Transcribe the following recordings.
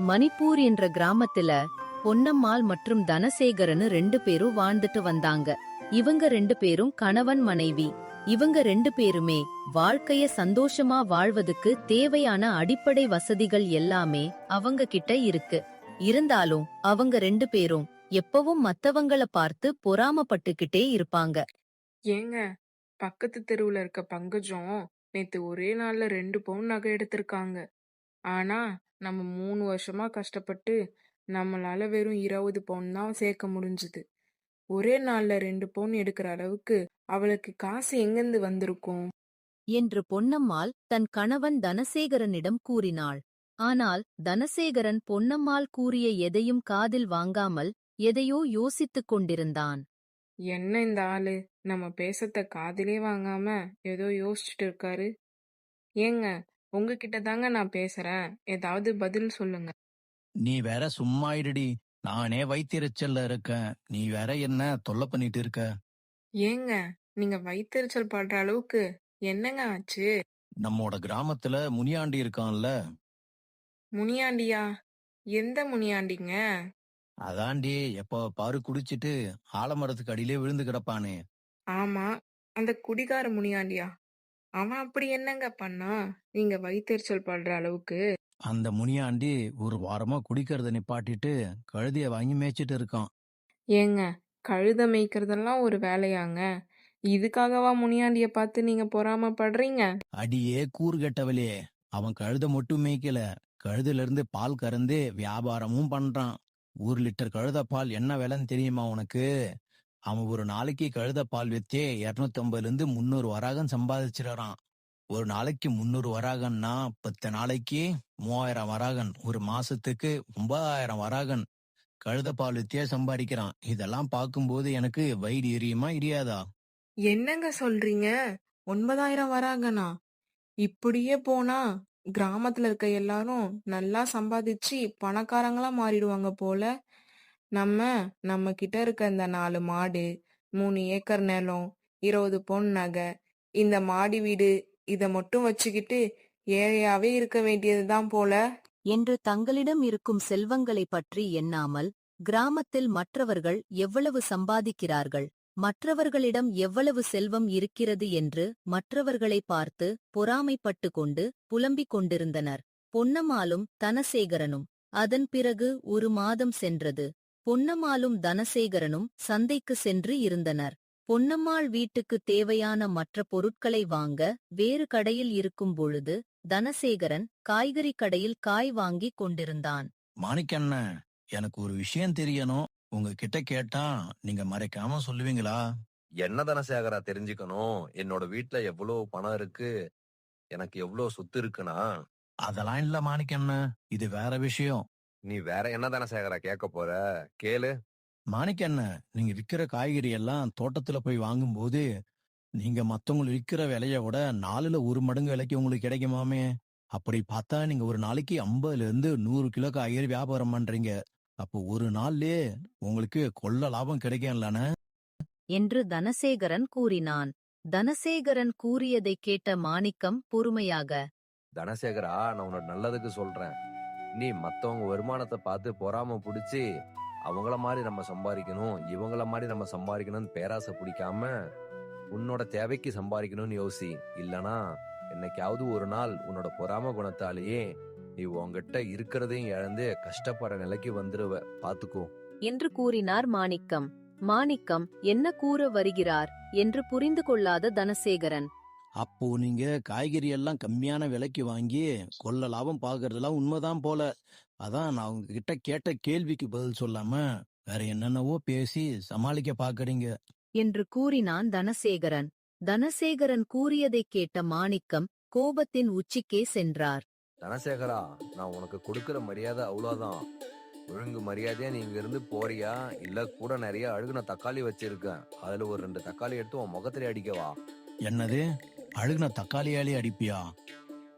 மணிப்பூர் என்ற கிராமத்துல பொன்னம்மாள் மற்றும் தனசேகரன்னு 2 பேரும் வாழ்ந்துட்டு வந்தாங்க. இவங்க 2 பேரும் கணவன் மனைவி. இவங்க 2 பேருமே வாழ்க்கைய சந்தோஷமா வாழ்வதுக்கு தேவையான அடிப்படை வசதிகள் எல்லாமே அவங்க கிட்ட இருக்கு. இருந்தாலும் அவங்க 2 பேரும் எப்பவும் மத்தவங்கள பார்த்து பொறாமப்பட்டுக்கிட்டே இருப்பாங்க. ஏங்க, பக்கத்து தெருவுல இருக்க பங்கஜம் நேத்து ஒரே நாள்ல 2 பவுன் நகை எடுத்திருக்காங்க. ஆனா நம்ம 3 வருஷமா கஷ்டப்பட்டு நம்மளால வெறும் 20 பவுன் தான் சேர்க்க முடிஞ்சுது. ஒரே நாள்ல 2 பவுன் எடுக்கிற அளவுக்கு அவளுக்கு காசு எங்கிருந்து வந்திருக்கும்? என்று பொன்னம்மாள் தன் கணவன் தனசேகரனிடம் கூறினாள். ஆனால் தனசேகரன் பொன்னம்மாள் கூறிய எதையும் காதில் வாங்காமல் எதையோ யோசித்துக் கொண்டிருந்தான். என்ன இந்த ஆளு நம்ம பேசத்த காதிலே வாங்காம ஏதோ யோசிச்சுட்டு இருக்காரு. ஏங்க, உங்ககிட்ட தாங்க நான் பேசுறேன், ஏதாவது பதில் சொல்லுங்க. நீ வேற சும்மா இருடி. நானே வயித்தெரிச்சல்ல இருக்கேன். நீ வேற என்ன தொல்லை பண்ணிட்டு இருக்க? ஏங்க, நீங்க வயித்தெரிச்சல் படுற அளவுக்கு என்னங்க ஆச்சு? நம்மோட கிராமத்துல முனியாண்டி இருக்கான்ல, முனியாண்டியா? எந்த முனியாண்டிங்க? அதாண்டி எப்ப பாரு குடிச்சிட்டு ஆலமரத்துக்கு அடியிலே விழுந்து கிடப்பானே. ஆமா, அந்த குடிகார முனியாண்டியா? அவன் அப்படி என்னங்க பண்ணா நீங்க வயித்தெரிச்சல் படுற அளவுக்கு? அந்த முனியாண்டி ஒரு வாரமா குடிக்கிறத நிப்பாட்டிட்டு கழுதைய வாங்கி மேய்ச்சிட்டு இருக்கான். ஏங்க, கழுத மேய்க்கிறதெல்லாம் ஒரு வேலையாங்க? இதுக்காகவா முனியாண்டிய பார்த்து நீங்க பொறாமப்படுறீங்க? அடியே கூறு கெட்டவளே, அவன் கழுத மட்டும் மேய்க்கல, கழுதுல இருந்து பால் கறந்து வியாபாரமும் பண்றான். 1 லிட்டர் கழுத பால் என்ன விலைன்னு தெரியுமா உனக்கு? அவன் ஒரு நாளைக்கு கழுத பால் வித்தே 250 இருந்து 300 வராகன் சம்பாதிச்சிடறான். ஒரு நாளைக்கு 300 வராகன்னா 10 நாளைக்கு 3000 வராகன், ஒரு மாசத்துக்கு 9000 வராகன் கழுத பால் வித்தே சம்பாதிக்கிறான். இதெல்லாம் பார்க்கும்போது எனக்கு வயிறு எரியுமா எரியாதா? என்னங்க சொல்றீங்க? 9,000 வராங்கண்ணா? இப்படியே போனா கிராமத்துல இருக்க எல்லாரும் நல்லா சம்பாதிச்சு பணக்காரங்களா மாறிடுவாங்க போல. நம்ம நம்ம கிட்ட இருக்க இந்த 4 மாடு, 3 ஏக்கர் நிலம், 20 பவுன் நகை, இந்த மாடி வீடு, இத மட்டும் வச்சுக்கிட்டு ஏழையாவே இருக்க வேண்டியதுதான் போல. என்று தங்களிடம் இருக்கும் செல்வங்களை பற்றி எண்ணாமல், கிராமத்தில் மற்றவர்கள் எவ்வளவு சம்பாதிக்கிறார்கள், மற்றவர்களிடம் எவ்வளவு செல்வம் இருக்கிறது என்று மற்றவர்களை பார்த்து பொறாமைப்பட்டு கொண்டு புலம்பிக் கொண்டிருந்தனர் பொன்னம்மாளும் தனசேகரனும். அதன் பிறகு 1 மாதம் சென்றது. பொன்னம்மாளும் தனசேகரனும் சந்தைக்கு சென்று இருந்தனர். பொன்னம்மாள் வீட்டுக்கு தேவையான மற்ற பொருட்களை வாங்க வேறு கடையில் இருக்கும் பொழுது தனசேகரன் காய்கறி கடையில் காய் வாங்கி கொண்டிருந்தான். மாணிக்கண்ண, எனக்கு ஒரு விஷயம் தெரியணும். உங்ககிட்ட கேட்டா நீங்க மறைக்காம சொல்லுவீங்களா? என்ன தனசேகரா தெரிஞ்சுக்கணும்? என்னோட வீட்ல எவ்வளவு பணம் இருக்கு, எனக்கு எவ்வளவு சொத்து இருக்குன்னா? அதெல்லாம் இல்ல மாணிக்கண்ண, இது வேற விஷயம். நீ வேற என்ன தனசேகரா கேட்க போற? கேளு. மாணிக்கண்ண, நீங்க விக்கிற காய்கறி எல்லாம் தோட்டத்துல போய் வாங்கும்போது நீங்க மத்தவங்க விக்கிற விலைய விட 4ல 1 மடங்கு விலைக்கு உங்களுக்கு கிடைக்குமாமே. அப்படி பார்த்தா நீங்க ஒரு நாளைக்கு 50ல இருந்து 100 கிலோ காய்கறி வியாபாரம் பண்றீங்க. அப்போ ஒரு நாள்லயே உங்களுக்கு கொள்ள லாபம் கிடைக்கும்லண்ணே. என்று தனசேகரன் கூறினான். தனசேகரன் கூறியதைக் கேட்ட மாணிக்கம் பொறுமையாக, தனசேகரா, நான் உன்னோட நல்லதுக்கு சொல்றேன். நீ மத்தவங்க வருமானத்தை பார்த்து பொறாம புடிச்சு அவங்கள மாதிரி நம்ம சம்பாதிக்கணும், இவங்கள மாதிரி நம்ம சம்பாதிக்கணும்னு பேராசை பிடிக்காம உன்னோட தேவைக்கு சம்பாதிக்கணும்னு யோசி. இல்லனா என்னைக்காவது ஒரு நாள் உன்னோட பொறாம குணத்தாலேயே நீ உன்கிட்ட இருக்கிறதையும் இழந்து கஷ்டப்படுற நிலைக்கு வந்துருவ, பாத்துக்கோ என்று கூறினார் மாணிக்கம். மாணிக்கம் என்ன கூற வருகிறார் என்று புரிந்து கொள்ளாத தனசேகரன், அப்போ நீங்க காய்கறி எல்லாம் கம்மியான விலைக்கு வாங்கி கொள்ள லாபம் பாக்குறதெல்லாம் உண்மைதான் போல. அதான் நான் உங்ககிட்ட கேட்ட கேள்விக்கு பதில் சொல்லாம வேற என்னென்னவோ பேசி சமாளிக்க பாக்குறீங்க என்று கூறினான் தனசேகரன். தனசேகரன் கூறியதைக் கேட்ட மாணிக்கம் கோபத்தின் உச்சிக்கே சென்றார். தனசேகரா, நான் உனக்கு கொடுக்கிற மரியாதை அவ்வளவுதான். ஒழுங்கு மரியாதையா நீ இங்க இருந்து போறியா, இல்ல கூட நிறைய அழுகுன தக்காளி வச்சிருக்கேன், அதுல ஒரு 2 தக்காளி எடுத்து உன் முகத்திலே அடிக்கவா? என்னது, அழுகுன தக்காளியாலே அடிப்பியா?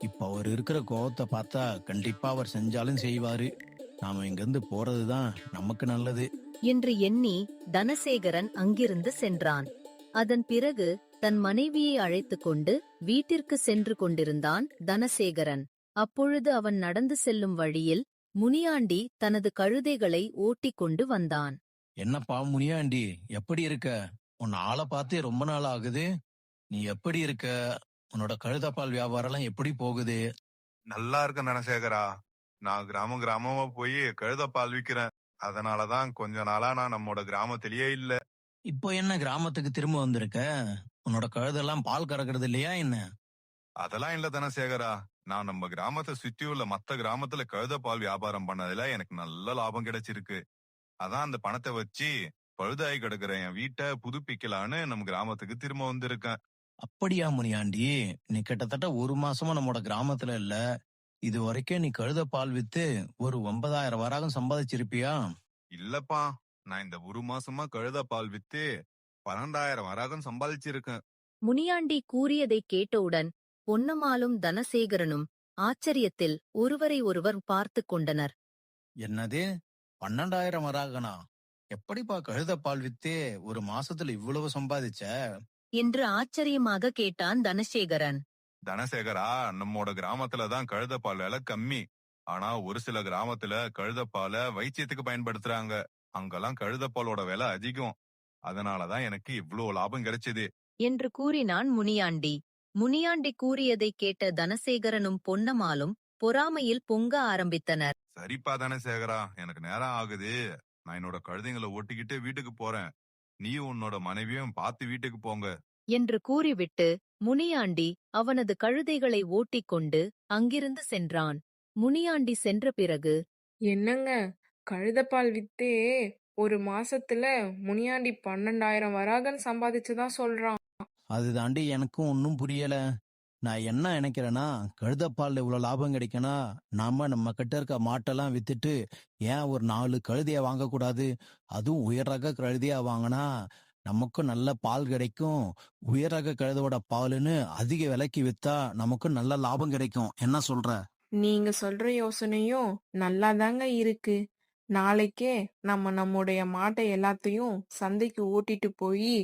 இப்ப அவர் இருக்கிற கோவத்தை பார்த்தா கண்டிப்பா அவர் செஞ்சாலும் செய்வாரு. நாம இங்கிருந்து போறதுதான் நமக்கு நல்லது என்று எண்ணி தனசேகரன் அங்கிருந்து சென்றான். அதன் பிறகு தன் மனைவியை அழைத்துக் கொண்டு வீட்டிற்கு சென்று கொண்டிருந்தான் தனசேகரன். அப்பொழுது அவன் நடந்து செல்லும் வழியில் முனியாண்டி தனது கழுதைகளை ஓட்டிக் கொண்டு வந்தான். என்னப்பா முனியாண்டி, எப்படி இருக்க? உன் ஆளை பார்த்தே ரொம்ப நாள் ஆகுது. நீ எப்படி இருக்க? உன்னோட கழுதப்பால் வியாபாரம் எல்லாம் எப்படி போகுது? நல்லா இருக்க தனசேகரா. நான் கிராமமா போய் கழுத பால் விக்கிறேன். அதனாலதான் கொஞ்ச நாளா நான் நம்மோட கிராமத்திலேயே இல்ல. இப்போ என்ன கிராமத்துக்கு திரும்ப வந்திருக்க? உன்னோட கழுதெல்லாம் பால் கறக்கிறது இல்லையா என்ன? அதெல்லாம் இல்ல தனசேகரா. நான் நம்ம கிராமத்தை சுத்தி உள்ள மத்த கிராமத்துல கழுத பால் வியாபாரம் பண்ணதுல எனக்கு நல்ல லாபம் கிடைச்சிருக்கு. அதான் அந்த பணத்தை வச்சு பழுதாகி கிடக்குற என் வீட்டை புதுப்பிக்கலான்னு நம்ம கிராமத்துக்கு திரும்ப வந்திருக்கேன். அப்படியா முனியாண்டி, நீ கிட்டத்தட்ட 1 மாசமா நம்மோட கிராமத்துல இல்ல. இது வரைக்கும் நீ கழுத பால் வித்து ஒரு 9,000 வராகம் சம்பாதிச்சிருப்பியா? இல்லப்பா, நான் இந்த 1 மாசமா கழுத பால் வித்து 12,000 வராகம் சம்பாதிச்சிருக்கேன். முனியாண்டி கூறியதைக் கேட்டவுடன் பொன்னம்மாளும் தனசேகரனும் ஆச்சரியத்தில் ஒருவரை ஒருவர் பார்த்துக் கொண்டனர். என்னது, 12,000 வராகனா? எப்படிப்பா கழுத பால் வித்தே ஒரு மாசத்துல இவ்வளவு சம்பாதிச்ச? என்று ஆச்சரியமாக கேட்டான் தனசேகரன். தனசேகரா, நம்மோட கிராமத்துலதான் கழுத பால் விலை கம்மி. ஆனா ஒரு சில கிராமத்துல கழுத பாலை வைத்தியத்துக்கு பயன்படுத்துறாங்க. அங்கெல்லாம் கழுத பாலோட விலை அதிகம். அதனாலதான் எனக்கு இவ்ளோ லாபம் கிடைச்சது என்று கூறினான் முனியாண்டி. முனியாண்டி கூறியதைக் கேட்ட தனசேகரனும் பொன்னம்மாளும் பொறாமையில் பொங்க ஆரம்பித்தனர். சரிப்பா தனசேகரா, எனக்கு நேரம் ஆகுது. நான் என்னோட கழுதைங்களை ஓட்டிக்கிட்டு வீட்டுக்கு போறேன். நீ உன்னோட மனைவியும் பார்த்து வீட்டுக்கு போங்க என்று கூறிவிட்டு முனியாண்டி அவனது கழுதைகளை ஓட்டிக் கொண்டு அங்கிருந்து சென்றான். முனியாண்டி சென்ற பிறகு, என்னங்க, கழுதப்பால் வித்தே ஒரு மாசத்துல முனியாண்டி 12,000 வராகன் சம்பாதிச்சுதா சொல்றான். அது தாண்டி எனக்கும் ஒன்னும் புரியல. நான் என்ன நினைக்கிறேன்னா, கழுதப்பால்ல இவ்வளவு லாபம் கிடைக்குன்னா நம்ம கிட்ட இருக்க மாட்டெல்லாம் வித்துட்டு ஏன் ஒரு 4 கழுதைய வாங்கக்கூடாது? அதுவும் உயர் ரக கழுதையா வாங்கினா நமக்கும் நல்ல பால் கிடைக்கும். உயர் ரக கழுதோட பாலுன்னு அதிக விலைக்கு வித்தா நமக்கும் நல்ல லாபம் கிடைக்கும். என்ன சொல்ற? நீங்க சொல்ற யோசனையும் நல்லாதாங்க இருக்கு. நாளைக்கே நம்முடைய மாட்டை எல்லாத்தையும் சந்தைக்கு ஓட்டிட்டு போய்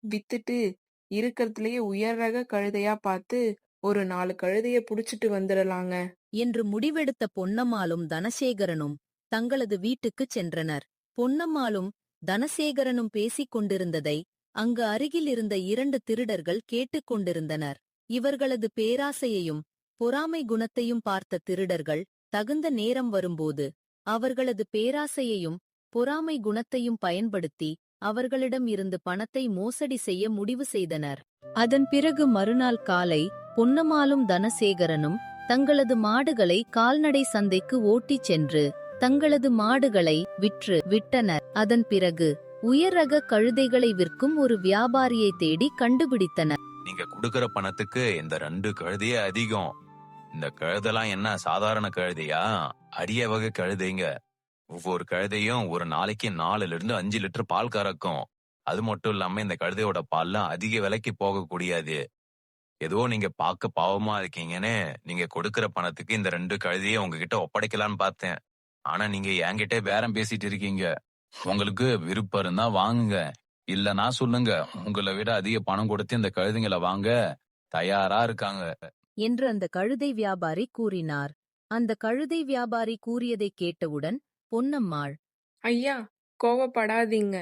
வித்துட்டு இருக்கிறதுலயே உயர் ரக கழுதையா பார்த்து ஒரு 4 கழுதைய புடிச்சிட்டு வந்துடலாங்க என்று முடிவெடுத்த பொன்னம்மாளும் தனசேகரனும் தங்களது வீட்டுக்குச் சென்றனர். பொன்னம்மாளும் தனசேகரனும் பேசிக் கொண்டிருந்ததை அங்கு அருகில் இருந்த 2 திருடர்கள் கேட்டுக் கொண்டிருந்தனர். இவர்களது பேராசையையும் பொறாமை குணத்தையும் பார்த்த திருடர்கள் தகுந்த நேரம் வரும்போது அவர்களது பேராசையையும் பொறாமை குணத்தையும் பயன்படுத்தி அவர்களிடம் இருந்து பணத்தை மோசடி செய்ய முடிவு செய்தனர். அதன் பிறகு மறுநாள் காலை பொன்னம்மாளும் தனசேகரனும் தங்களது மாடுகளை கால்நடை சந்தைக்கு ஓட்டிச் சென்று தங்களது மாடுகளை விட்டனர். அதன் பிறகு உயர் ரக கழுதைகளை விற்கும் ஒரு வியாபாரியை தேடி கண்டுபிடித்தனர். நீங்க கொடுக்கற பணத்துக்கு இந்த 2 கழுதையே அதிகம். இந்த கழுதெல்லாம் என்ன சாதாரண கழுதையா? அரிய வகை கழுதைங்க. ஒவ்வொரு கழுதையும் ஒரு நாளைக்கு 4-5 லிட்டர் பால் கறக்கும். அது மட்டும் இல்லாம இந்த கழுதையோட பால்லாம் அதிக விலைக்கு போக கூடியது. ஏதோ நீங்க பார்க்க பாவமா இருக்கீங்கன்னு நீங்க கொடுக்கற பணத்துக்கு இந்த 2 கழுதையை உங்ககிட்ட ஒப்படைக்கலான்னு பார்த்தேன். ஆனா நீங்க என்கிட்ட பேரம் பேசிட்டு இருக்கீங்க. உங்களுக்கு விருப்பம் இருந்தா வாங்குங்க, இல்லனா சொல்லுங்க. உங்களை விட அதிக பணம் கொடுத்து இந்த கழுதைங்களை வாங்க தயாரா இருக்காங்க என்று அந்த கழுதை வியாபாரி கூறினார். அந்த கழுதை வியாபாரி கூறியதைக் கேட்டவுடன் பொன்னம்மாள், ஐயா, கோவப்படாதீங்க.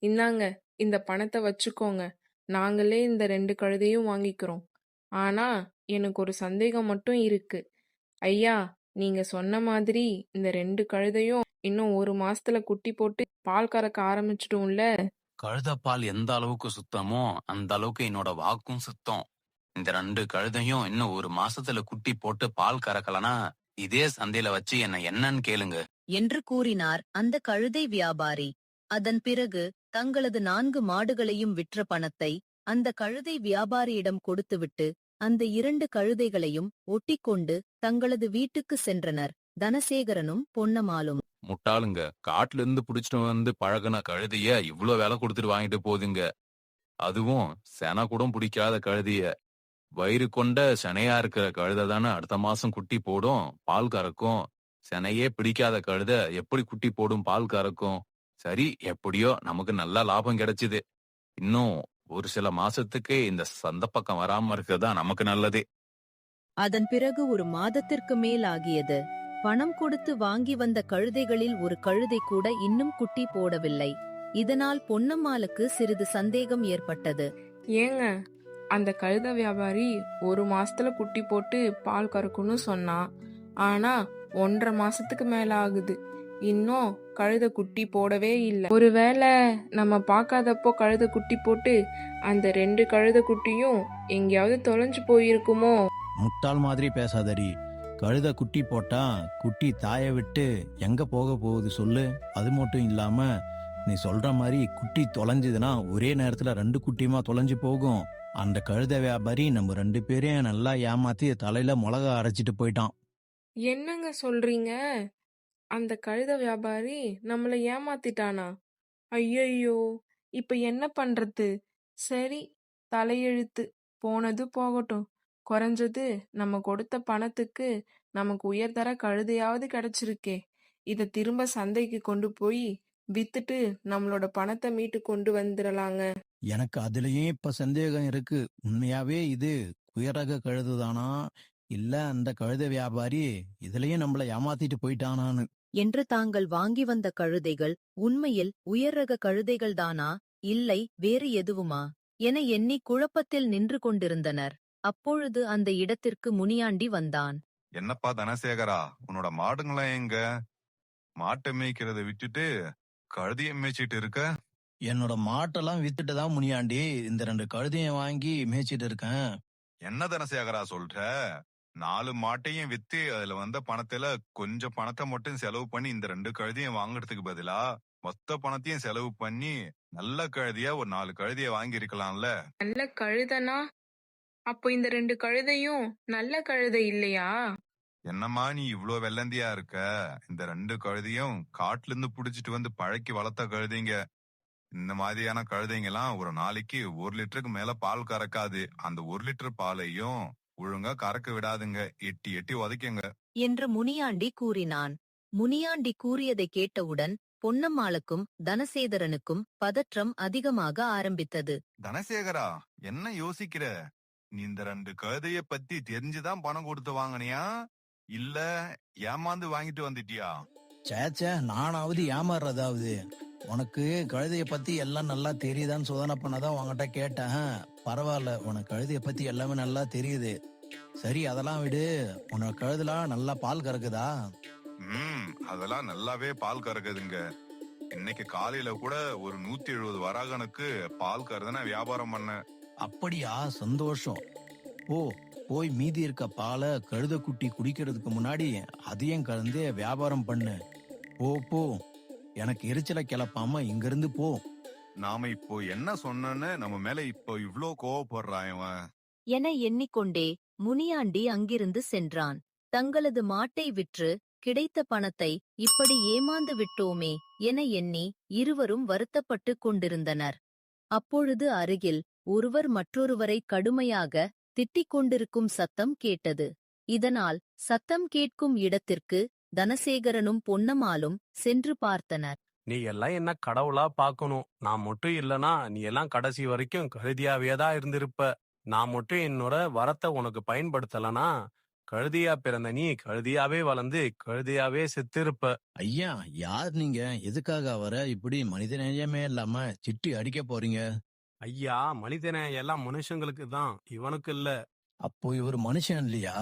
இந்தாங்க, இந்த பணத்தை வச்சுக்கோங்க. நாங்களே இந்த 2 கழுதையும் வாங்கிக்கிறோம். ஆனா எனக்கு ஒரு சந்தேகம் மட்டும் இருக்கு. ஐயா, நீங்க சொன்ன மாதிரி இந்த 2 கழுதையும் இன்னும் 1 மாசத்துல குட்டி போட்டு பால் கறக்க ஆரம்பிச்சிடும்ல? கழுத பால் எந்த அளவுக்கு சுத்தமோ அந்த அளவுக்கு என்னோட வாக்கும் சுத்தம். இந்த 2 கழுதையும் இன்னும் 1 மாசத்துல குட்டி போட்டு பால் கறக்கலனா இதே சந்தையில வச்சு என்னன்னு கேளுங்க என்று கூறினார் அந்த கழுதை வியாபாரி. அதன் பிறகு தங்களது 4 மாடுகளையும் விற்ற பணத்தை அந்த கழுதை வியாபாரியிடம் கொடுத்துவிட்டு அந்த 2 கழுதைகளையும் ஒட்டிக்கொண்டு தங்களது வீட்டுக்கு சென்றனர். தனசேகரனும் பொன்னம்மாளும். முட்டாளுங்க, காட்டுல இருந்து புடிச்சிட்டு வந்து பழகுன கழுதைய இவ்ளோ விலை கொடுத்துட்டு வாங்கிட்டு போகுதுங்க. அதுவும் சென கூட பிடிக்காத கழுதைய. வயிறு கொண்ட செனையா இருக்கிற கழுதை தானே அடுத்த மாசம் குட்டி போடும், பால் கறக்கும். செனையே பிடிக்காத கழுதை எப்படி குட்டி போடும், பால் கறக்கும்? சரி, எப்படியோ நமக்கு நல்ல லாபம் கிடைச்சுது. இன்னும் ஒரு சில மாசத்துக்கு இந்த சந்த பக்கம் வராம இருக்கிறதா நமக்கு நல்லதே. அதன் பிறகு ஒரு மாதத்திற்கு மேல் ஆகியது. பணம் கொடுத்து வாங்கி வந்த கழுதைகளில் ஒரு கழுதை கூட இன்னும் குட்டி போடவில்லை. இதனால் பொன்னம்மாளுக்கு சிறிது சந்தேகம் ஏற்பட்டது. ஏங்க, அந்த கழுத வியாபாரி 1 மாசத்துல குட்டி போட்டு பால் கறக்கும்னு சொன்னான். ஆனா 1.5 மாசத்துக்கு மேல ஆகுது, இன்னும் கழுத குட்டி போடவே இல்லை. ஒருவேளை நம்ம பார்க்காதப்போ கழுத குட்டி போட்டு அந்த 2 கழுத குட்டியும் எங்கேயாவது தொலைஞ்சு போயிருக்குமோ? முட்டாள் மாதிரி பேசாதடி. கழுத குட்டி போட்டா குட்டி தாயை விட்டு எங்க போக போகுது சொல்லு. அது மட்டும் இல்லாம நீ சொல்ற மாதிரி குட்டி தொலைஞ்சதுன்னா ஒரே நேரத்துல 2 குட்டியுமா தொலைஞ்சு போகும். அந்த கழுத வியாபாரி நம்ம 2 பேரையும் நல்லா ஏமாத்தி தலையில மிளகா அரைச்சிட்டு போயிட்டான். என்னங்க சொல்றீங்க? அந்த கழுத வியாபாரி நம்மள ஏமாத்திட்டானா? ஐயையோ! இப்ப என்ன பண்றது? சரி, தலையெழுத்து. போனது போகட்டும். குறைஞ்சது நம்ம கொடுத்த பணத்துக்கு நமக்கு உயர்தர கழுதையாவது கிடைச்சிருக்கே. இத திரும்ப சந்தைக்கு கொண்டு போய் வித்துட்டு நம்மளோட பணத்தை மீட்டு கொண்டு வந்துடலாங்க. எனக்கு அதுலயும் இப்ப சந்தேகம் இருக்கு. உண்மையாவே இது குயரக கழுதுதானா, இல்ல அந்த கழுத வியாபாரி இதுலயும் நம்மள ஏமாத்திட்டு போயிட்டானான்னு. என்று தாங்கள் வாங்கி வந்த கழுதைகள் உண்மையில் உயர் ரக கழுதைகள்தானா, இல்லை வேறு எதுவுமா என எண்ணி குழப்பத்தில் நின்று கொண்டிருந்தனர். அப்பொழுது அந்த இடத்திற்கு முனியாண்டி வந்தான். என்னப்பா தனசேகரா, உன்னோட மாடுங்களா எங்க? மாட்டை மேய்க்கிறத விட்டுட்டு கழுதியை மேய்ச்சிட்டு இருக்க? என்னோட மாட்டெல்லாம் வித்துட்டு தான் முனியாண்டி இந்த 2 கழுதையும் வாங்கி மேய்ச்சிட்டு இருக்கேன். என்ன தனசேகரா சொல்ற? 4 மாட்டையும் வித்து அதுல வந்த பணத்துல கொஞ்சம் பணத்தை மட்டும் செலவு பண்ணி இந்த 2 கழுதையும் வாங்குறதுக்கு பதிலா மொத்த பணத்தையும் செலவு பண்ணி நல்ல கழுதியா ஒரு 4 கழுதியை வாங்கி இருக்கலாம்ல. நல்ல கழுதனா? அப்போ இந்த 2 கழுதையும் நல்ல கழுதை இல்லையா? என்னம்மா நீ இவ்ளோ வெள்ளந்தியா இருக்க? இந்த 2 கழுதையும் காட்டுல இருந்து புடிச்சிட்டு வந்து பழக்கி வளர்த்த கழுதைங்க. இந்த மாதிரியான கழுதைங்க எல்லாம் ஒரு நாளைக்கு 1 லிட்டருக்கு மேல பால் கறக்காது. அந்த 1 லிட்டர் பாலையும் ஒழுங்கா கறக்க விடாதுங்க. எட்டி எட்டி உதைக்குங்க. என்று முனியாண்டி கூறினான். முனியாண்டி கூறியதை கேட்டவுடன் பொன்னம்மாளுக்கும் தனசேகரனுக்கும் பதற்றம் அதிகமாக ஆரம்பித்தது. தனசேகரா, என்ன யோசிக்கிற? நீ இந்த 2 கழுதைய பத்தி தெரிஞ்சுதான் பணம் கொடுத்து வாங்கினியா, இல்ல ஏமாந்து வாங்கிட்டு வந்துட்டியா? சேச்சே, நானாவது ஏமாறுறதாவது? உனக்கு கழுதைய பத்தி எல்லாம் நல்லா தெரியுதான்னு சோதனை பண்ணதான் உன்கிட்ட கேட்டேன். பரவாயில்ல, உனக்கு கழுதைய பத்தி எல்லாமே நல்லா தெரியுது. சரி, அதெல்லாம் விடு. உன்னோட கழுதெல்லாம் நல்லா பால் கறக்குதா? அதெல்லாம் நல்லாவே பால் கறக்குதுங்க. இன்னைக்கு காலையில கூட ஒரு 170 வராகனுக்கு பால் கறதுன வியாபாரம் பண்ண. அப்படியா? சந்தோஷம். போ, போய் மீதி இருக்க பாலை கழுத குட்டி குடிக்கிறதுக்கு முன்னாடி அதையும் கலந்து வியாபாரம் பண்ணு. போ போ, எனக்கு எரிச்சலை கிளப்பாம இங்கிருந்து போ. நாம இப்போ என்ன சொன்னேன்னு நம்ம மேல இப்போ இவ்ளோ கோவப்படுறான் இவன். என எண்ணிக்கொண்டே முனியாண்டி அங்கிருந்து சென்றான். தங்களது மாட்டை விற்று கிடைத்த பணத்தை இப்படி ஏமாந்து விட்டோமே என எண்ணி இருவரும் வருத்தப்பட்டுக் கொண்டிருந்தனர். அப்பொழுது அருகில் ஒருவர் மற்றொருவரை கடுமையாக திட்டிக் கொண்டிருக்கும் சத்தம் கேட்டது. இதனால் சத்தம் கேட்கும் இடத்திற்கு தனசேகரனும் பொன்னம்மாளும் சென்று பார்த்தனர். நீ எல்லாம் என்ன கடவுளா பார்க்கணும். நான் மட்டும் இல்லனா நீ எல்லாம் கடைசி வரைக்கும் கழுதியாவே தான் இருந்திருப்ப. நான் மட்டும் என்னோட வரத்தை உனக்கு பயன்படுத்தலனா கழுதியா பிறந்த நீ கழுதியாவே வளர்ந்து கழுதியாவே செத்திருப்ப. ஐயா, யார் நீங்க? எதுக்காக அவரை இப்படி மனிதநேயமே இல்லாம சிட்டி அடிக்க போறீங்க? ஐயா, மனிதனே எல்லாம் மனுஷங்களுக்கு தான், இவனுக்கு இல்ல. அப்போ இவர் மனுஷன் இல்லையா?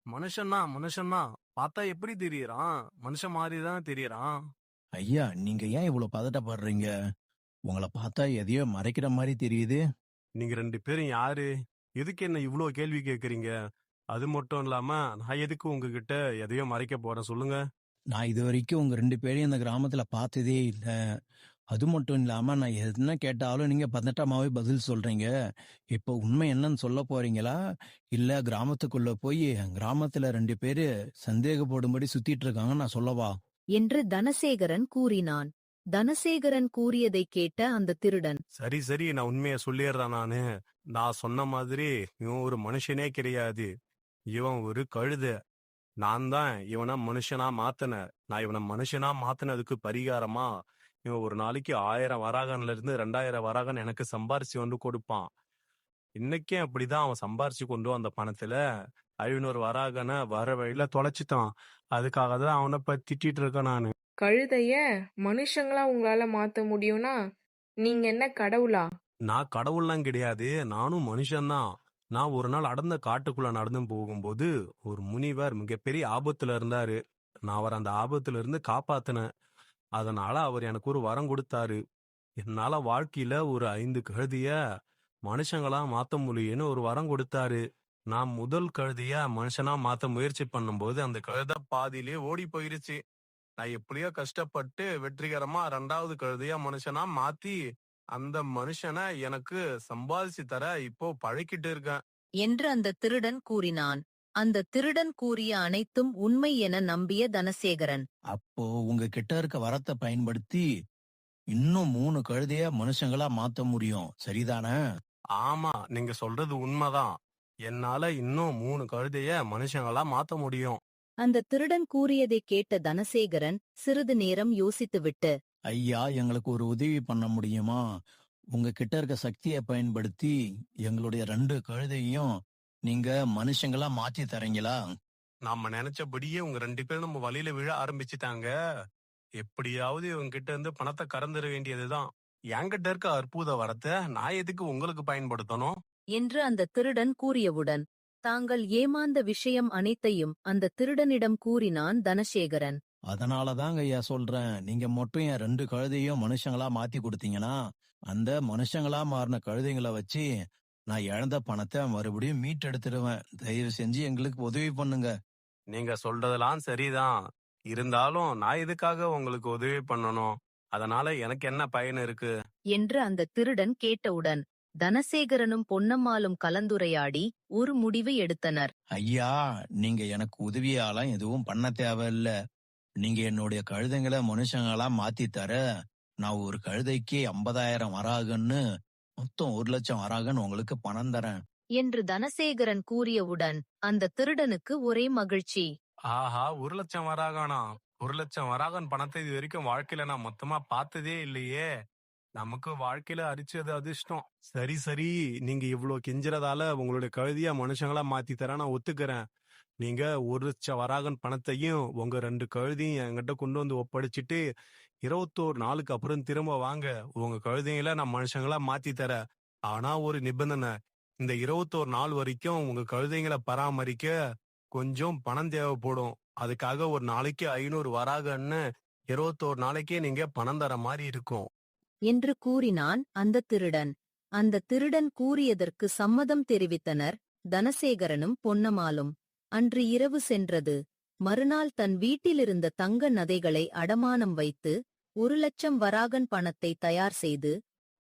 மனுஷன்னா பார்த்தா எப்படி தெரியறான்? மனுஷன் மாதிரிதான் தெரியறான். ஐயா, நீங்க ஏன் இவ்வளவு பதட்டப்படுறீங்க? உங்களை பார்த்தா எதையோ மறைக்கிற மாதிரி தெரியுது. நீங்க 2 பேரும் யாரு? எதுக்கு என்ன இவ்ளோ கேள்வி கேக்குறீங்க? அது மட்டும் இல்லாம நான் எதுக்கு உங்ககிட்ட எதையோ மறைக்க போறேன் சொல்லுங்க. நான் இது வரைக்கும் உங்க 2 பேரையும் இந்த கிராமத்துல பார்த்ததே இல்ல. அது மட்டும் இல்லாம நான் என்ன கேட்டாலும் நீங்க பதட்டமாவே பதில் சொல்றீங்க. இப்போ உண்மை என்னன்னு சொல்ல போறீங்களா, இல்ல கிராமத்துக்குள்ள போய் கிராமத்துல 2 பேரு சந்தேகப்படும்படி சுத்திட்டு இருக்காங்க நான் சொல்லவா? என்று தனசேகரன் கூறினான். தனசேகரன் கூறியதைக் கேட்ட அந்த திருடன், சரி நான் உண்மையை சொல்லிடுறேன் நானு. நான் சொன்ன மாதிரி இவன் ஒரு மனுஷனே கிடையாது. இவன் ஒரு கழுத. நான் தான் இவனை மனுஷனா மாத்தினேன். நான் இவனை மனுஷனா மாத்தினதுக்கு பரிகாரமா இவன் ஒரு நாளைக்கு 1000 வராகன்ல இருந்து 2000 வராகன் எனக்கு சம்பாரிச்சு வந்து கொடுப்பான். இன்னைக்கே அப்படிதான் அவன் சம்பாரிச்சு கொண்டு வந்த பணத்துல 500 வராகனை வர வழியில தொலைச்சிட்டான். அதுக்காக தான் அவனை திட்டிட்டு இருக்கேன் நானு. கழுதைய மனுஷங்களா உங்களால மாத்த முடியும்னா நீங்க என்ன கடவுளா? நான் கடவுள்லாம் கிடையாது, நானும் மனுஷன்தான். நான் ஒரு நாள் அடர்ந்த காட்டுக்குள்ள நடந்து போகும்போது ஒரு முனிவர் மிகப்பெரிய ஆபத்துல இருந்தாரு. நான் அவர் அந்த ஆபத்துல இருந்து காப்பாத்தினேன். அதனால அவர் எனக்கு ஒரு வரம் கொடுத்தாரு. என்னால வாழ்க்கையில ஒரு 5 கழுதைய மனுஷங்களா மாத்த முடியும்னு ஒரு வரம் கொடுத்தாரு. நான் முதல் கழுதைய மனுஷனா மாத்த முயற்சி பண்ணும்போது அந்த கழுதை பாதியிலே ஓடி போயிருச்சு. நான் எப்படியோ கஷ்டப்பட்டு வெற்றிகரமா 2வது கழுதையா மனுஷனா மாத்தி அந்த மனுஷனை எனக்கு சம்பாதிச்சு தர இப்போ பழக்கிட்டு இருக்கேன். என்று அந்த திருடன் கூறினான். அந்த திருடன் கூறிய அனைத்தும் உண்மை என நம்பிய தனசேகரன், அப்போ உங்க கிட்ட இருக்க வரத்தை பயன்படுத்தி இன்னும் 3 கழுதைய மனுஷங்களா மாத்த முடியும், சரிதானே? ஆமா, நீங்க சொல்றது உண்மைதான். என்னால இன்னும் 3 கழுதைய மனுஷங்களா மாத்த முடியும். அந்த திருடன் கூறியதை கேட்ட தனசேகரன் சிறிது நேரம் யோசித்துவிட்டு, ஐயா, எங்களுக்கு ஒரு உதவி பண்ண முடியுமா? உங்க கிட்ட இருக்க சக்தியை பயன்படுத்தி எங்களுடைய 2 கழுதையும் நீங்க மனுஷங்களா மாத்தி தரீங்களா? நாம நினைச்சபடியே உங்க 2 பேரும் நம்ம வழியில விழ ஆரம்பிச்சுட்டாங்க. எப்படியாவது இவங்க கிட்ட இருந்து பணத்தை கறந்துட வேண்டியதுதான். என்கிட்ட இருக்க அற்புத வரத்தை நான் எதுக்கு உங்களுக்கு பயன்படுத்தணும்? என்று அந்த திருடன் கூறியவுடன் தாங்கள் ஏமாந்த விஷயம் அனைத்தையும் அந்த திருடனிடம் கூறினான் தனசேகரன். அதனாலதாங்க ஐயா சொல்றேன், நீங்க மட்டும் என் 2 கழுதையும் மனுஷங்களா மாத்தி கொடுத்தீங்கன்னா அந்த மனுஷங்களா மாறின கழுதைங்களை வச்சு நான் இழந்த பணத்தை மறுபடியும் மீட்டெடுத்துடுவேன். தயவு செஞ்சு எங்களுக்கு உதவி பண்ணுங்க. நீங்க சொல்றதெல்லாம் சரிதான். இருந்தாலும் நான் எதுக்காக உங்களுக்கு உதவி பண்ணணும்? அதனால எனக்கு என்ன பயன் இருக்கு? என்று அந்த திருடன் கேட்டவுடன் தனசேகரனும் பொன்னம்மாளும் கலந்துரையாடி ஒரு முடிவு எடுத்தனர். ஐயா, நீங்க எனக்கு உதவியாலாம் எதுவும் பண்ண தேவையில்ல. நீங்க என்னுடைய கழுதைங்களை மனுஷங்களா மாத்தி தர நான் ஒரு கழுதைக்கு 50,000 வராகன்னு மொத்தம் 1,00,000 வராகன் உங்களுக்கு பணம் தரேன். என்று தனசேகரன் கூறியவுடன் அந்த திருடனுக்கு ஒரே மகிழ்ச்சி. ஆஹா, 1,00,000 வராகனா? 1,00,000 வராகன் பணத்தை இது வரைக்கும் வாழ்க்கையில நான் மொத்தமா பார்த்ததே இல்லையே. நமக்கு வாழ்க்கையில அரிச்சது அதிர்ஷ்டம். சரி சரி, நீங்க இவ்வளவு கெஞ்சுறதால உங்களுடைய கழுதியா மனுஷங்களா மாத்தி தர நான் ஒத்துக்கிறேன். நீங்க 1,00,000 வராகன் பணத்தையும் உங்க 2 கழுதையும் என்கிட்ட கொண்டு வந்து ஒப்படைச்சிட்டு 21 நாளுக்கு அப்புறம் திரும்ப வாங்க. உங்க கழுதைகளை நான் மனுஷங்களா மாத்தி தரேன். ஆனா ஒரு நிபந்தனை, இந்த 21 நாள் வரைக்கும் உங்க கழுதைங்களை பராமரிக்க கொஞ்சம் பணம் தேவைப்படும். அதுக்காக ஒரு நாளைக்கு 500 வராகன்னு 21 நாளைக்கே நீங்க பணம் தர மாதிரி இருக்கும். என்று கூறினான் அந்த திருடன். அந்த திருடன் கூறியதற்கு சம்மதம் தெரிவித்தனர் தனசேகரனும் பொன்னம்மாளும். அன்று இரவு சென்றது. மறுநாள் தன் வீட்டிலிருந்த தங்க நகைகளை அடமானம் வைத்து 1,00,000 வராகன் பணத்தை தயார் செய்து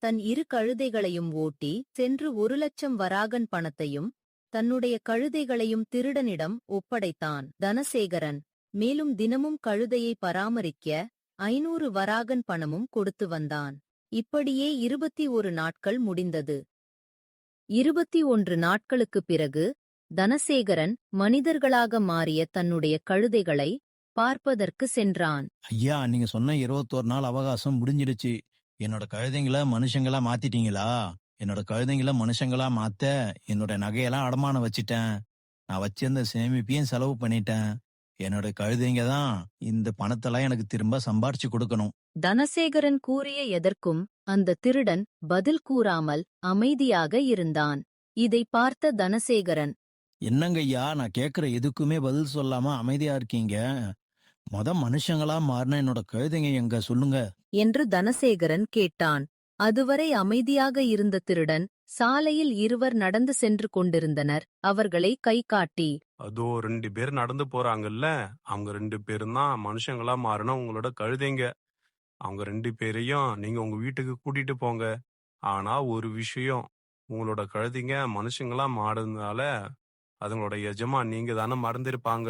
தன் 2 கழுதைகளையும் ஓட்டி சென்று 1,00,000 வராகன் பணத்தையும் தன்னுடைய கழுதைகளையும் திருடனிடம் ஒப்படைத்தான் தனசேகரன். மேலும் தினமும் கழுதையை பராமரிக்க 500 வராகன் பணமும் கொடுத்து வந்தான். இப்படியே 21 நாட்கள் முடிந்தது. 21 நாட்களுக்குப் பிறகு தனசேகரன் மனிதர்களாக மாறிய தன்னுடைய கழுதைகளை பார்ப்பதற்கு சென்றான். ஐயா, நீங்க சொன்ன 21 நாள் அவகாசம் முடிஞ்சிடுச்சு. என்னோட கழுதைங்களை மனுஷங்களா மாத்திட்டீங்களா? என்னோட கழுதைங்களை மனுஷங்களா மாத்த என்னோட நகையெல்லாம் அடமானம் வச்சிட்டேன். நான் வச்சிருந்த சேமிப்பையும் செலவு பண்ணிட்டேன். என்னோட கழுதைங்க தான் இந்த பணத்தெல்லாம் எனக்கு திரும்ப சம்பாரிச்சு கொடுக்கணும். தனசேகரன் கூறிய எதற்கும் அந்த திருடன் பதில் கூறாமல் அமைதியாக இருந்தான். இதை பார்த்த தனசேகரன், என்னங்க ஐயா, நான் கேக்குற எதுக்குமே பதில் சொல்லாம அமைதியா இருக்கீங்க? மனுஷங்களா மாறின என்னோட கழுதைங்க எங்க சொல்லுங்க? என்று தனசேகரன் கேட்டான். அதுவரை அமைதியாக இருந்த திருடன் சாலையில் இருவர் நடந்து சென்று கொண்டிருந்தனர். அவர்களை கை காட்டி, அதோ 2 பேர் நடந்து போறாங்கல்ல, அவங்க 2 பேரும் தான் மனுஷங்களா மாறின உங்களோட கழுதைங்க. அவங்க 2 பேரையும் நீங்க உங்க வீட்டுக்கு கூட்டிட்டு போங்க. ஆனா ஒரு விஷயம், உங்களோட கழுதைங்க மனுஷங்களா மாறுறதுனால அதுங்களோட எஜமான் நீங்க தானே மறந்திருப்பாங்க.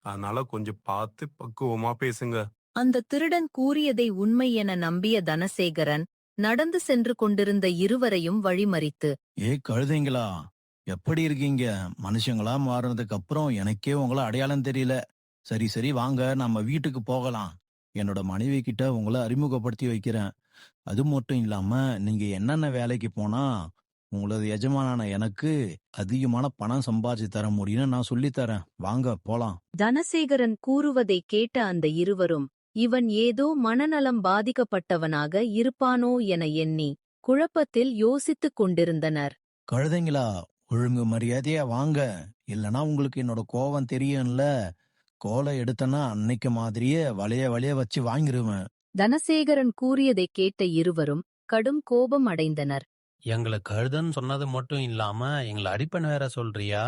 அதனால கொஞ்சம் பார்த்து பக்குவமா பேசுங்க. அந்த திருடன் கூறியதை உண்மை என நம்பிய தனசேகரன் நடந்து சென்று கொண்டிருந்த இருவரையும் வழிமறித்து, கழுதைங்களா, எப்படி இருக்கீங்க? மனுஷங்களா மாறினதுக்கு அப்புறம் எனக்கே உங்கள அடையாளம் தெரியல. சரி சரி, வாங்க நம்ம வீட்டுக்கு போகலாம். என்னோட மனைவி கிட்ட உங்களை அறிமுகப்படுத்தி வைக்கிறேன். அது மட்டும் இல்லாம நீங்க என்னென்ன வேலைக்கு போனா உங்களது எஜமானான எனக்கு அதிகமான பணம் சம்பாதிச்சு தர முடியும்னு நான் சொல்லித் தரேன். வாங்க போலாம். தனசேகரன் கூறுவதை கேட்ட அந்த இருவரும் இவன் ஏதோ மனநலம் பாதிக்கப்பட்டவனாக இருப்பானோ என எண்ணி குழப்பத்தில் யோசித்துக் கொண்டிருந்தனர். கழுதைங்களா, ஒழுங்கு மரியாதையா வாங்க. இல்லனா உங்களுக்கு என்னோட கோவம் தெரியும்ல. கோலை எடுத்தனா அன்னைக்கு மாதிரியே வளைய வளைய வச்சு வாங்கிருவேன். தனசேகரன் கூறியதைக் கேட்ட இருவரும் கடும் கோபம் அடைந்தனர். எங்களை கழுதன்னு சொன்னது மட்டும் இல்லாம எங்களை அடிப்பன் வேற சொல்றியா?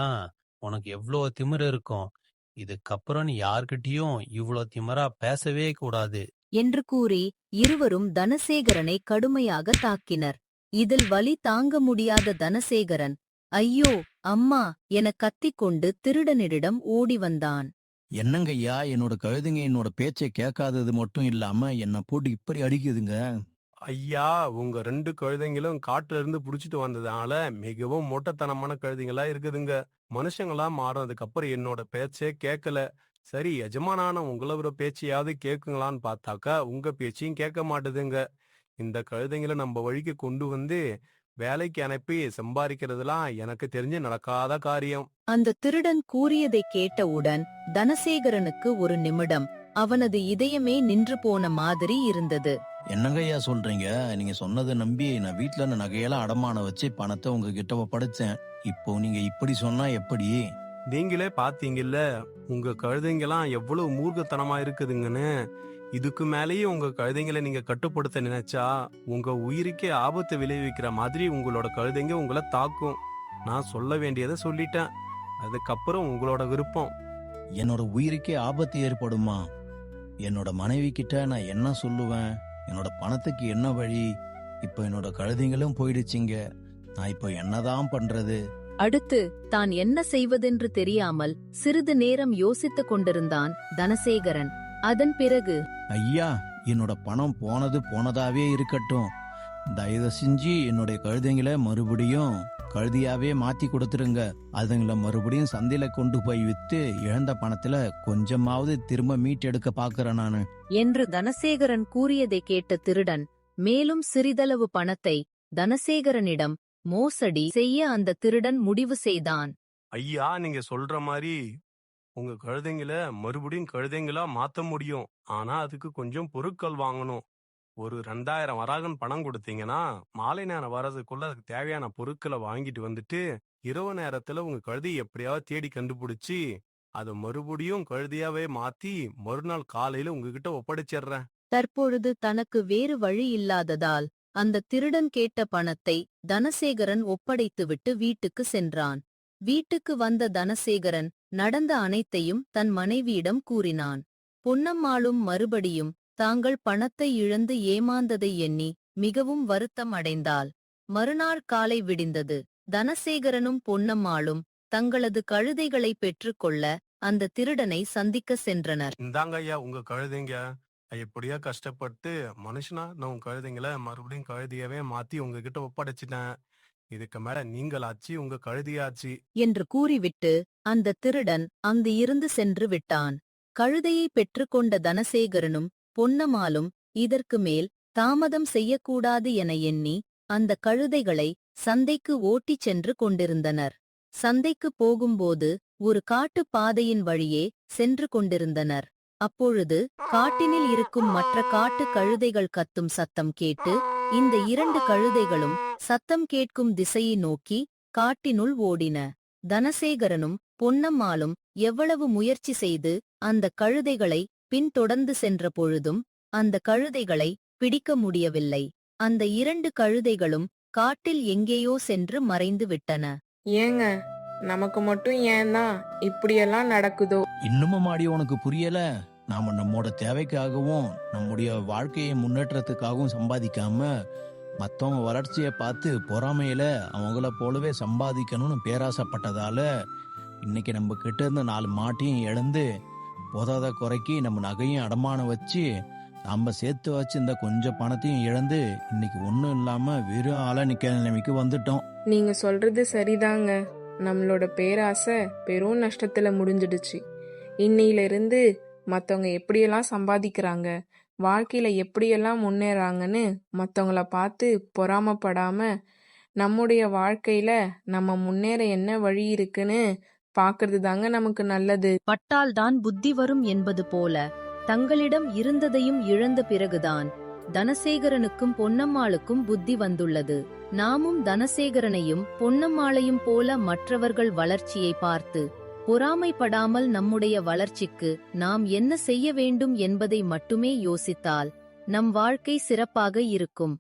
உனக்கு எவ்வளோ திமிரு இருக்கும். இதுக்கப்புறம் நீ யார்கிட்டயும் இவ்வளோ திமிரா பேசவே கூடாது. என்று கூறி இருவரும் தனசேகரனை கடுமையாக தாக்கினர். இதில் வலி தாங்க முடியாத தனசேகரன் ஐயோ அம்மா என கத்திக்கொண்டு திருடனிடம் ஓடி வந்தான். என்னங்கய்யா, என்னோட கழுதைங்க என்னோட பேச்சை கேட்காதது மட்டும் இல்லாம என்ன போட்டு இப்படி அடிக்குதுங்க. ஐயா, உங்க 2 கழுதைங்களும் காட்டுல இருந்து புடிச்சிட்டு வந்ததால மிகவும் மொட்டத்தனமான கழுதைங்களா இருக்குதுங்க. மனுஷங்களா மாறினதுக்கு அப்புறம் என்னோட பேச்சே கேட்கல. சரி, எஜமானான உங்களோட பேச்சையாவது கேக்குங்களான்னு பார்த்தாக்கா உங்க பேச்சையும் கேட்க மாட்டுதுங்க. இந்த கழுதைங்களை நம்ம வழிக்கு கொண்டு வந்து வேலைக்கு அனுப்பி சம்பாதிக்கிறதுலாம் எனக்கு தெரிஞ்சு நடக்காத காரியம். அந்த திருடன் கூறியதைக் கேட்டவுடன் தனசேகரனுக்கு ஒரு நிமிடம் அவனது இதயமே நின்று போன மாதிரி இருந்தது. என்னங்கய்யா சொல்றீங்க? நீங்க சொன்னதை நம்பி நான் வீட்டுல இருந்த நகையெல்லாம் அடமானம் வச்சு பணத்தை உங்ககிட்ட ஒப்படைச்சேன். இப்போ நீங்க இப்படி சொன்னா எப்படி? நீங்களே பாத்தீங்கல்ல உங்க கழுதைங்கெல்லாம் எவ்வளவு மூர்க்கத்தனமா இருக்குதுங்கன்னு. இதுக்கு மேலேயே உங்க கழுதைங்களை நீங்க கட்டுப்படுத்த நினைச்சா உங்க உயிருக்கே ஆபத்து விளைவிக்கிற மாதிரி உங்களோட கழுதைங்க உங்களை தாக்கும். நான் சொல்ல வேண்டியதை சொல்லிட்டேன். அதுக்கப்புறம் உங்களோட விருப்பம். என்னோட உயிருக்கே ஆபத்து ஏற்படுமா? என்னோட மனைவி கிட்ட நான் என்ன சொல்லுவேன்? என்னோட பணத்துக்கு என்ன வழி? இப்போ என்னோட கழுதைங்களும் போயிடுச்சிங்க. நான் இப்போ என்னதான் பண்றது? அடுத்து தான் என்ன செய்வதென்று தெரியாமல் சிறிது நேரம் யோசித்துக் கொண்டிருந்தான் தனசேகரன். அதன் பிறகு ஐயா, என்னோட பணம் போனது போனதாவே இருக்கட்டும். தயவு செஞ்சு என்னுடைய கழுதைங்களை மறுபடியும் கழுதியாவே மாத்தி கொடுத்துருங்க. அதுங்களை மறுபடியும் சந்தையில கொண்டு போய் வித்து இழந்த பணத்துல கொஞ்சமாவது திரும்ப மீட்டெடுக்க பாக்குறேன் நானு. என்று தனசேகரன் கூறியதை கேட்ட திருடன் மேலும் சிறிதளவு பணத்தை தனசேகரனிடம் மோசடி செய்ய அந்த திருடன் முடிவு செய்தான். ஐயா, நீங்க சொல்ற மாதிரி உங்க கழுதைங்களை மறுபடியும் கழுதைங்களா மாத்த முடியும். ஆனா அதுக்கு கொஞ்சம் பொருட்கள் வாங்கணும். ஒரு 2000 வராகன் பணம் கொடுத்தீங்கன்னா மாலை நேரம் வர்றதுக்குள்ள அதுக்கு தேவையான பொருட்களை வாங்கிட்டு வந்துட்டு இரவு நேரத்துல உங்க கழுதையை எப்படியாவது தேடி கண்டுபிடிச்சு அதை மறுபடியும் கழுதையாவே மாத்தி மறுநாள் காலையில உங்ககிட்ட ஒப்படைச்சிடுறேன். தற்பொழுது தனக்கு வேறு வழி இல்லாததால் அந்த திருடன் கேட்ட பணத்தை தனசேகரன் ஒப்படைத்துவிட்டு வீட்டுக்கு சென்றான். வீட்டுக்கு வந்த தனசேகரன் நடந்த அனைத்தையும் தன் மனைவியிடம் கூறினான். பொன்னம்மாளும் மறுபடியும் தாங்கள் பணத்தை இழந்து ஏமாந்ததை எண்ணி மிகவும் வருத்தம் அடைந்தாள். மறுநாள் காலை விடிந்தது. தனசேகரனும் பொன்னம்மாளும் தங்களது கழுதைகளை பெற்றுக்கொள்ள அந்த திருடனை சந்திக்க சென்றனர். இந்தாங்க ஐயா உங்க கழுதைங்க. எப்படியா கஷ்டப்பட்டு மனுஷனா நான் உங்க கழுதைங்களை மறுபடியும் கழுதையவே மாத்தி உங்ககிட்ட ஒப்படைச்சிட்டேன். இதுக்கு மேல நீங்களாச்சு உங்க கழுதியாச்சு. என்று கூறிவிட்டு அந்த திருடன் அங்கு இருந்து சென்று விட்டான். கழுதையை பெற்றுக்கொண்ட தனசேகரனும் பொன்னம்மாளும் இதற்கு மேல் தாமதம் செய்யக்கூடாது என எண்ணி அந்த கழுதைகளை சந்தைக்கு ஓட்டிச் சென்று கொண்டிருந்தனர். சந்தைக்கு போகும்போது ஒரு காட்டுப் பாதையின் வழியே சென்று கொண்டிருந்தனர். அப்பொழுது காட்டினில் இருக்கும் மற்ற காட்டு கழுதைகள் கத்தும் சத்தம் கேட்டு இந்த 2 கழுதைகளும் சத்தம் கேட்கும் திசையை நோக்கி காட்டினுள் ஓடின. தனசேகரனும் பொன்னம்மாளும் எவ்வளவு முயற்சி செய்து அந்த கழுதைகளை பின்தொடர்ந்து சென்ற பொழுதும் அந்த கழுதைகளை பிடிக்க முடியவில்லை. அந்த 2 கழுதைகளும் காட்டில் எங்கேயோ சென்று மறைந்து விட்டன. ஏங்க, நமக்கு மட்டும் ஏன்தான் இப்படியெல்லாம் நடக்குதோ? இன்னுமும் மாடி உனக்கு புரியல? நாம நம்மோட தேவைக்காகவும் நம்முடைய வாழ்க்கையை முன்னேற்றத்துக்காகவும் சம்பாதிக்காம மத்தவங்க வளர்ச்சியை பார்த்து பொறாமையில அவங்கள போலவே சம்பாதிக்கணும்னு பேராசைப்பட்டதால இன்னைக்கு நம்ம கிட்ட இருந்த 4 மாட்டையும் இழந்து போதாத குறைக்கு நம்ம நகையும் அடமானம் வச்சு நம்ம சேர்த்து வச்சு இந்த கொஞ்சம் பணத்தையும் இழந்து இன்னைக்கு ஒன்றும் இல்லாம வெறும் ஆளா நிக்கிற நிலைமைக்கு வந்துட்டோம். நீங்க சொல்றது சரிதாங்க. நம்மளோட பேராசை பெரும் நஷ்டத்துல முடிஞ்சிடுச்சு. இன்னையிலிருந்து மத்தவங்க எப்படியெல்லாம் சம்பாதிக்கிறாங்க, வாழ்க்கையில எப்படியெல்லாம் முன்னேறாங்கன்னு மத்தவங்கள பார்த்து பொறாமப்படாம, நம்முடைய வாழ்க்கையில நம்ம முன்னேற என்ன வழி இருக்குன்னு பார்க்கறது தாங்க நமக்கு நல்லது. பட்டால்தான் புத்தி வரும் என்பது போல தங்களிடம் இருந்ததையும் இழந்த பிறகுதான் தனசேகரனுக்கும் பொன்னம்மாளுக்கும் புத்தி வந்துள்ளது. நாமும் தனசேகரனையும் பொன்னம்மாளையும் போல மற்றவர்கள் வளர்ச்சியை பார்த்து பொறாமைப்படாமல் நம்முடைய வளர்ச்சிக்கு நாம் என்ன செய்ய வேண்டும் என்பதை மட்டுமே யோசித்தால் நம் வாழ்க்கை சிறப்பாக இருக்கும்.